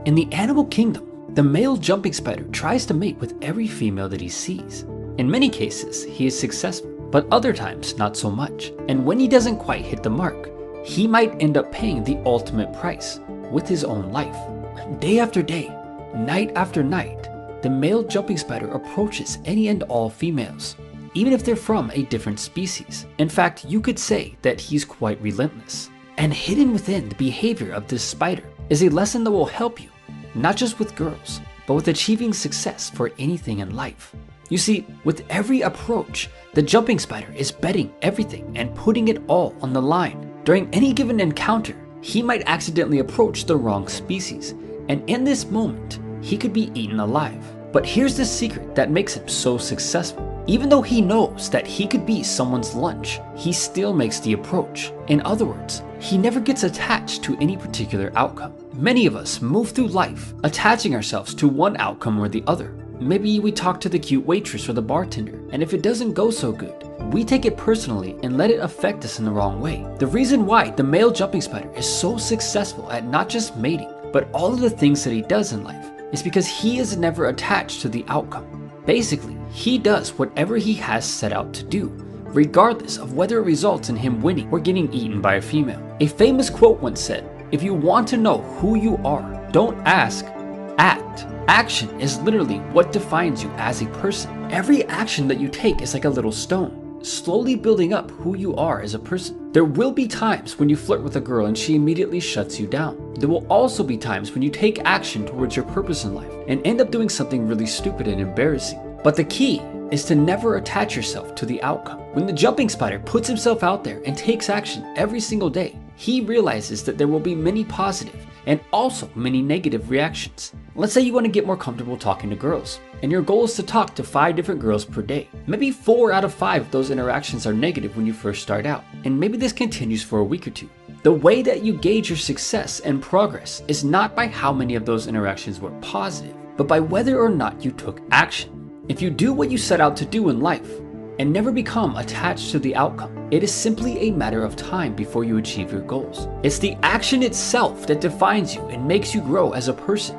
In the animal kingdom, the male jumping spider tries to mate with every female that he sees. In many cases, he is successful, but other times not so much. And when he doesn't quite hit the mark, he might end up paying the ultimate price with his own life. Day after day, night after night, the male jumping spider approaches any and all females, even if they're from a different species. In fact, you could say that he's quite relentless. And hidden within the behavior of this spider is a lesson that will help you, not just with girls, but with achieving success for anything in life. You see, with every approach, the jumping spider is betting everything and putting it all on the line. During any given encounter, he might accidentally approach the wrong species, and in this moment, he could be eaten alive. But here's the secret that makes him so successful. Even though he knows that he could be someone's lunch, he still makes the approach. In other words, he never gets attached to any particular outcome. Many of us move through life attaching ourselves to one outcome or the other. Maybe we talk to the cute waitress or the bartender, and if it doesn't go so good, we take it personally and let it affect us in the wrong way. The reason why the male jumping spider is so successful at not just mating, but all of the things that he does in life is because he is never attached to the outcome. Basically, he does whatever he has set out to do, regardless of whether it results in him winning or getting eaten by a female. A famous quote once said, "If you want to know who you are, don't ask, act." Action is literally what defines you as a person. Every action that you take is like a little stone, slowly building up who you are as a person. There will be times when you flirt with a girl and she immediately shuts you down. There will also be times when you take action towards your purpose in life and end up doing something really stupid and embarrassing. But the key is to never attach yourself to the outcome. When the jumping spider puts himself out there and takes action every single day, he realizes that there will be many positive and also many negative reactions. Let's say you want to get more comfortable talking to girls, and your goal is to talk to 5 different girls per day. Maybe 4 out of 5 of those interactions are negative when you first start out, and maybe this continues for a week or 2. The way that you gauge your success and progress is not by how many of those interactions were positive, but by whether or not you took action. If you do what you set out to do in life, and never become attached to the outcome, it is simply a matter of time before you achieve your goals. It's the action itself that defines you and makes you grow as a person,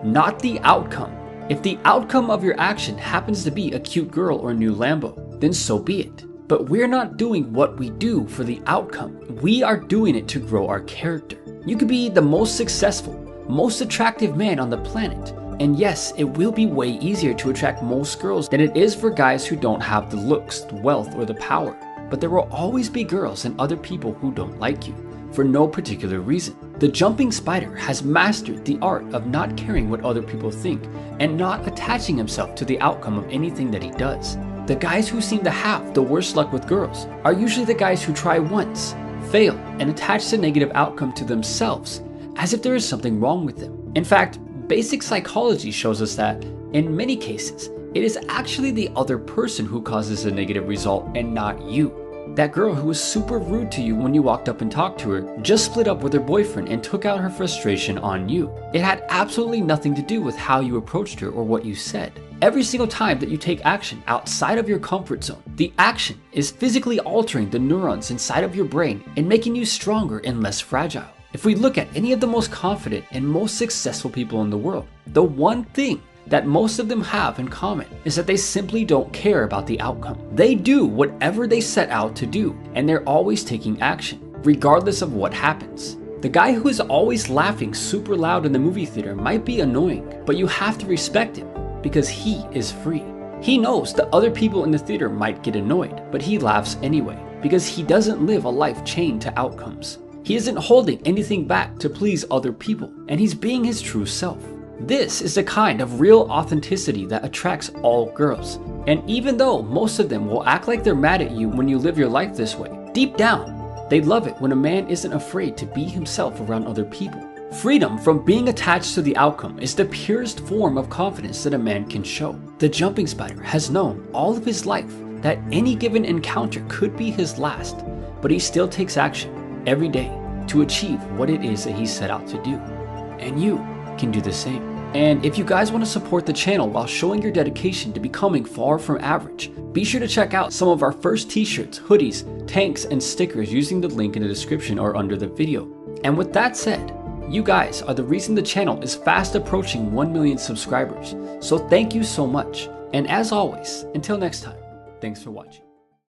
not the outcome. If the outcome of your action happens to be a cute girl or a new Lambo, then so be it. But we're not doing what we do for the outcome. We are doing it to grow our character. You could be the most successful, most attractive man on the planet, and yes, it will be way easier to attract most girls than it is for guys who don't have the looks, the wealth, or the power. But there will always be girls and other people who don't like you, for no particular reason. The jumping spider has mastered the art of not caring what other people think and not attaching himself to the outcome of anything that he does. The guys who seem to have the worst luck with girls are usually the guys who try once, fail, and attach the negative outcome to themselves as if there is something wrong with them. In fact, basic psychology shows us that, in many cases, it is actually the other person who causes a negative result and not you. That girl who was super rude to you when you walked up and talked to her just split up with her boyfriend and took out her frustration on you. It had absolutely nothing to do with how you approached her or what you said. Every single time that you take action outside of your comfort zone, the action is physically altering the neurons inside of your brain and making you stronger and less fragile. If we look at any of the most confident and most successful people in the world, the one thing that most of them have in common is that they simply don't care about the outcome. They do whatever they set out to do, and they're always taking action, regardless of what happens. The guy who is always laughing super loud in the movie theater might be annoying, but you have to respect him because he is free. He knows that other people in the theater might get annoyed, but he laughs anyway because he doesn't live a life chained to outcomes. He isn't holding anything back to please other people, and he's being his true self. This is the kind of real authenticity that attracts all girls. And even though most of them will act like they're mad at you when you live your life this way, deep down, they love it when a man isn't afraid to be himself around other people. Freedom from being attached to the outcome is the purest form of confidence that a man can show. The jumping spider has known all of his life that any given encounter could be his last, but he still takes action every day to achieve what it is that he set out to do. And you can do the same. And if you guys want to support the channel while showing your dedication to becoming far from average, be sure to check out some of our first t-shirts, hoodies, tanks, and stickers using the link in the description or under the video. And with that said, You guys are the reason the channel is fast approaching 1 million subscribers, so thank you so much. And as always, until next time, thanks for watching.